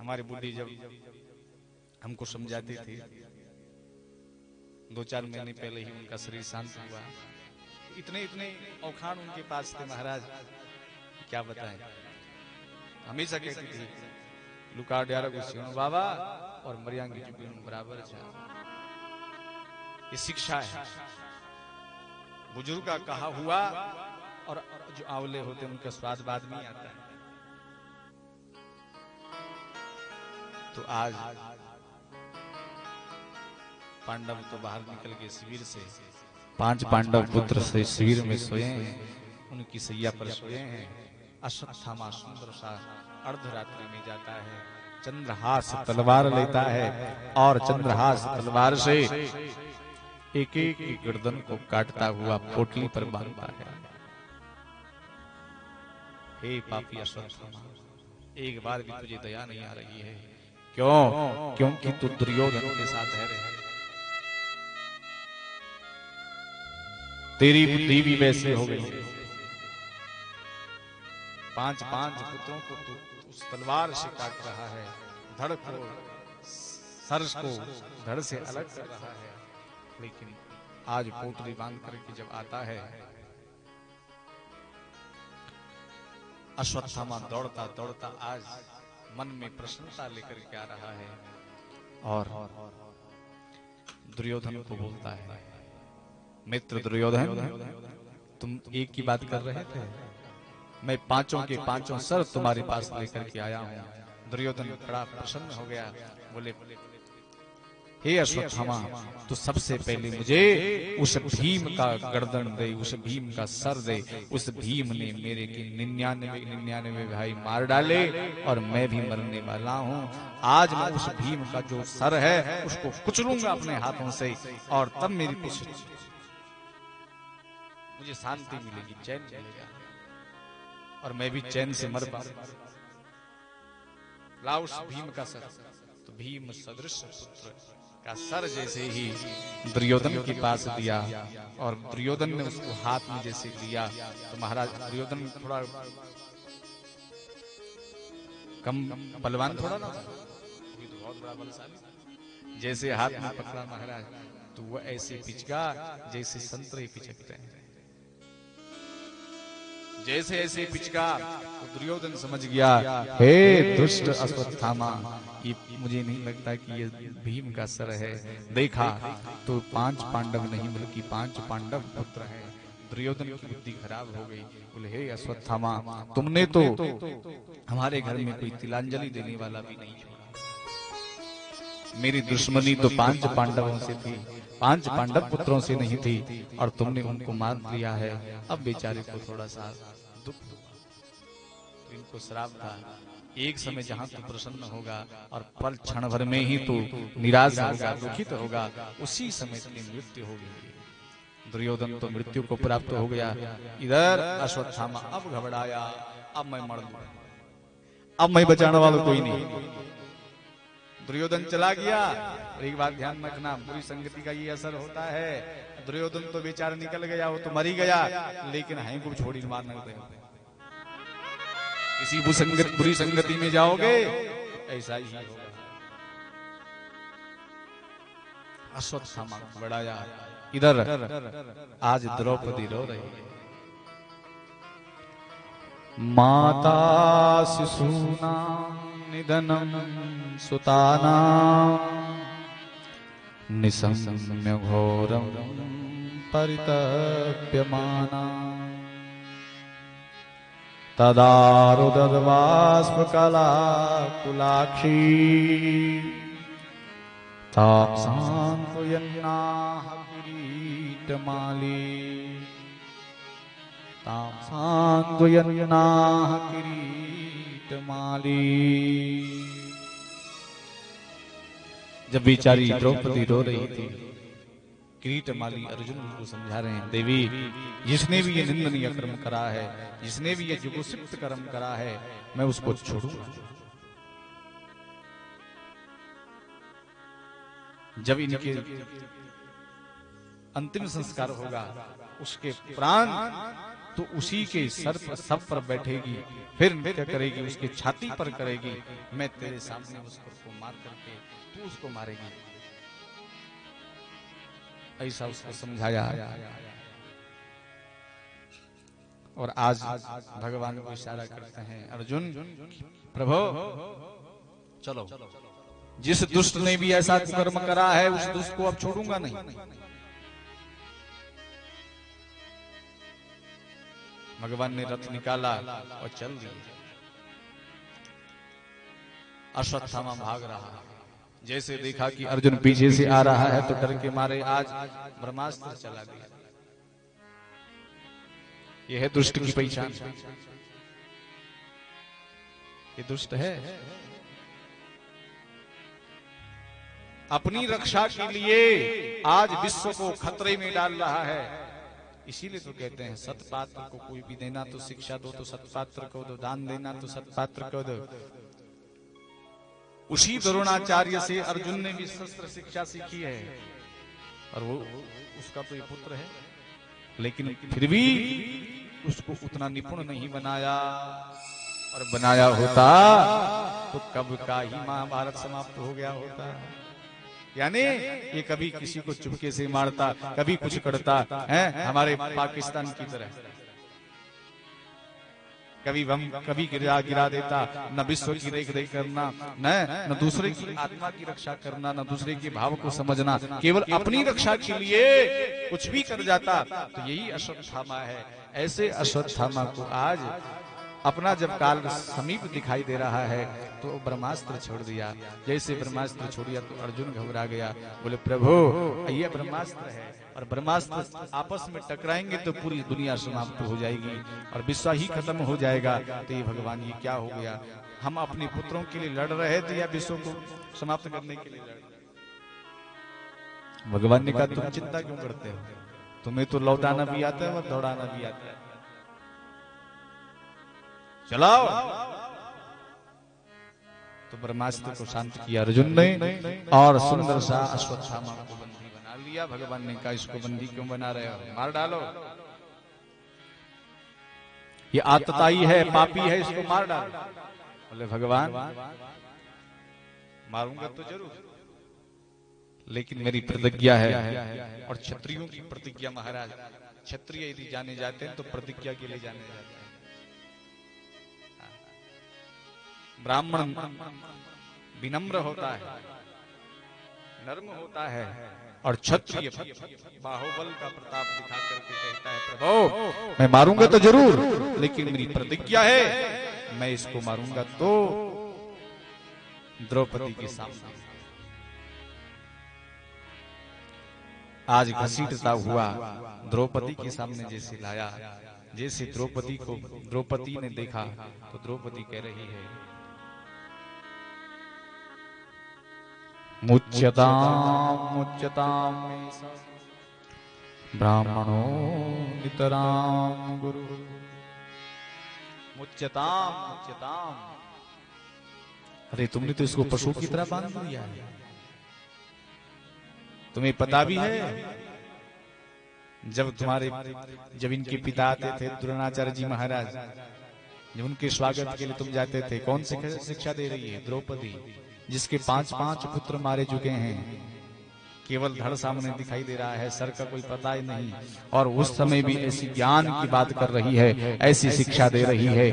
हमारी बुढ़ी जब हमको समझाती थी, 2-4 महीने पहले ही उनका शरीर शांत हुआ। इतने इतने औखान उनके पास थे महाराज, क्या बताएं। हमेशा कहती थी लुका ड्यारा गुस्सियों बाबा और मरियांगी जुबियों बराबर छा। ये शिक्षा है, बुजुर्ग का कहा हुआ और जो आंवले होते हैं उनका स्वाद बाद में आता है। तो आज पांडव तो बाहर निकल के शिविर से, 5 पांडव पुत्र से शिविर में सोए हैं, उनकी सैया पर सोए हैं। अश्वत्थामा सुंदर सा अर्धरात्रि में जाता है, चंद्रहास तलवार लेता है और चंद्रहास तलवार से एक एक की गर्दन को काटता हुआ पोटली पर बांधता है। हे पापी अश्वत्थामा, एक बार भी तुझे दया नहीं आ रही है। क्यों? क्योंकि तू दुर्योधन के साथ है। तेरी बुद्धि भी वैसी हो गई है। 5 पुत्रों को तू उस तलवार से काट रहा है, धड़ को, सर को धड़ से अलग कर रहा है। लेकिन आज पोटली बांध करके जब आता है, अश्वत्थामा दौड़ता दौड़ता आज मन में प्रसन्नता लेकर के आ रहा है और दुर्योधन को बोलता है, मित्र दुर्योधन, तुम एक की बात कर रहे थे, मैं 5 के 5 सर तुम्हारे पास लेकर के आया हूं। दुर्योधन बड़ा प्रसन्न हो गया, बोले हे अश्वत्थामा, तो सबसे पहले मुझे उस भीम का गर्दन दे, उस भीम का सर दे। उस भीम ने मेरे की 99 भाई मार डाले और मैं भी मरने वाला हूं। आज मैं उस भीम का जो सर है उसको कुचलूंगा अपने हाथों से और तब मेरी मुझे शांति मिलेगी, चैन मिलेगा और मैं भी चैन से मर पाऊंगा। लाओ उस भीम का सर। तो भीम सदृश पुत्र का सर जैसे ही दुर्योधन के पास दिया और दुर्योधन ने उसको हाथ में जैसे लिया, तो महाराज दुर्योधन थोड़ा कम बलवान थोड़ा ना, ये तो बहुत बड़ा बलशाली। जैसे हाथ में पकड़ा महाराज, तो वो ऐसे पिचका जैसे संतरे पिचकते हैं। जैसे ऐसे पिचका तो दुर्योधन समझ गया, हे दुष्ट अश्वत्थामा, ये मुझे नहीं लगता कि ये भीम का सर है। देखा तो 5 पांडव नहीं बल्कि 5 पांडव पुत्र हैं। दुर्योधन की बुद्धि खराब हो गई। बोले हे अश्वत्थामा, तुमने तो हमारे घर में कोई तिलांजलि देने वाला भी नहीं छोड़ा। मेरी दुश्मनी तो 5 पांडवों से थी, 5 पांडव पुत्रों से नहीं थी और तुमने उनको मार दिया है। अब बेचारे को थोड़ा सा दुख हुआ, तो इनको श्राप था, एक समय जहां तू प्रसन्न होगा और पल क्षण भर में ही तू निराश होगा, दुखित होगा, उसी समय तेरी मृत्यु होगी। दुर्योधन तो मृत्यु को प्राप्त हो गया। इधर अश्वत्थामा अब घबराया, अब मैं मर लूं, अब मैं बचाने वाला कोई नहीं। दुर्योधन चला गया। और एक बात ध्यान रखना, बुरी संगति का ये असर होता है। दुर्योधन तो बेचारा निकल गया, वो तो मर ही गया, लेकिन है को छोड़ी मार नहीं देते। किसी बुरी संगति में जाओगे ऐसा ही होगा। अश्वत्थामा बढ़ाया। इधर आज द्रौपदी रो रही है। माता शिशूना निधनम सुताना निसम्य घोरम परितप्यमाना तदारुदर्वास्पकला कुलाक्षी ताप्सान्त्वयन्नाह किरीटमाली ताप्सान्त्वयन्नाह किरीटमाली। जब बेचारी द्रौपदी रो रही थी, किरीटमाली अर्जुन को समझा रहे हैं, देवी जिसने भी ये निंदनीय कर्म करा है, जिसने भी ये जुगुप्सित कर्म करा है, मैं उसको छोड़ूंगा। जब इनके अंतिम संस्कार होगा, उसके प्राण तो उसी के सर पर सब पर बैठेगी, फिर नृत्य करेगी, उसके छाती पर करेगी। मैं तेरे सामने उसको मार करके तू उसको मारेगी। ऐसा उसको समझाया। और आज भगवान को इशारा करते हैं, अर्जुन प्रभु चलो, जिस दुष्ट ने भी ऐसा कर्म करा है उस दुष्ट को अब छोड़ूंगा नहीं। भगवान ने रथ निकाला और चल दिया। अश्वत्थामा भाग रहा है। जैसे देखा कि अर्जुन पीछे से आ रहा है तो डर के मारे आज ब्रह्मास्त्र चला दिया। यह है दुष्ट की पहचान। ये दुष्ट है, अपनी रक्षा के लिए आज विश्व को खतरे में डाल रहा है। इसीलिए तो कहते हैं सत्पात्र को कोई भी देना तो शिक्षा दो, तो सत्पात्र को दो, दान देना तो सत्पात्र को दो। उसी द्रोणाचार्य से अर्जुन ने भी शस्त्र शिक्षा सीखी है, और वो उसका तो ये पुत्र है, लेकिन फिर भी उसको उतना निपुण नहीं बनाया। और बनाया होता तो कब का ही महाभारत समाप्त हो गया होता। यानी ये कभी किसी को चुपके से मारता, कभी कुछ करता है, हमारे पाकिस्तान की तरह। कभी बम कभी गिरा देता। न विश्व की देख रेख करना, न दूसरे की आत्मा की रक्षा करना, न दूसरे के भाव को समझना, केवल अपनी रक्षा के लिए कुछ भी कर जाता। तो यही अश्वत्थामा है। ऐसे अश्वत्थामा को आज अपना जब काल समीप दिखाई दे रहा है तो ब्रह्मास्त्र छोड़ दिया। जैसे ब्रह्मास्त्र छोड़ दिया तो अर्जुन घबरा गया, बोले प्रभु ये ब्रह्मास्त्र है, और ब्रह्मास्त्र आपस में टकराएंगे तो पूरी दुनिया समाप्त हो जाएगी और विश्व ही खत्म हो जाएगा। तो ये भगवान ये क्या हो गया, हम अपने पुत्रों के लिए लड़ रहे थे या विश्व को समाप्त करने के लिए लड़? भगवान ने कहा तुम चिंता क्यों करते हो, तुम्हें तो लौटाना भी आता है और दौड़ाना भी आता है, चलाओ। तो ब्रह्मास्त्र को शांत किया अर्जुन ने और सुंदर सा अश्वत्थामा को बंदी बना लिया। भगवान ने कहा इसको बंदी क्यों बना रहे हो, मार डालो, ये आतताई है, पापी है, इसको मार डालो। बोले भगवान मारूंगा तो जरूर, लेकिन मेरी प्रतिज्ञा है। और क्षत्रियों की प्रतिज्ञा, महाराज क्षत्रिय यदि जाने जाते हैं तो प्रतिज्ञा के लिए जाने जाते हैं। ब्राह्मण विनम्र होता है, नर्म होता है, और क्षत्रिय बाहुबल का प्रताप दिखा करके कहता है प्रभु मैं मारूंगा तो जरूर, लेकिन मेरी प्रतिज्ञा है मैं इसको मारूंगा तो द्रौपदी के सामने। आज घसीटता हुआ द्रौपदी के सामने जैसे लाया, जैसे द्रौपदी को द्रौपदी ने देखा तो द्रौपदी कह रही है मुच्यताम मुच्यताम ब्राह्मणो नितराम गुरु। मुच्यताम मुच्यताम, अरे तुमने तो इसको पशु की तरह बांध दिया है। तुम्हें पता भी है जब इनके पिता आते थे द्रोणाचार्य जी महाराज, जब उनके स्वागत के लिए तुम जाते थे, कौन सी शिक्षा दे रही है? द्रौपदी, जिसके 5 पुत्र मारे चुके हैं, केवल धड़ सामने दिखाई दे रहा है, सर का कोई पता ही नहीं, और उस समय भी ऐसी ज्ञान की बात कर रही है, ऐसी शिक्षा दे रही है।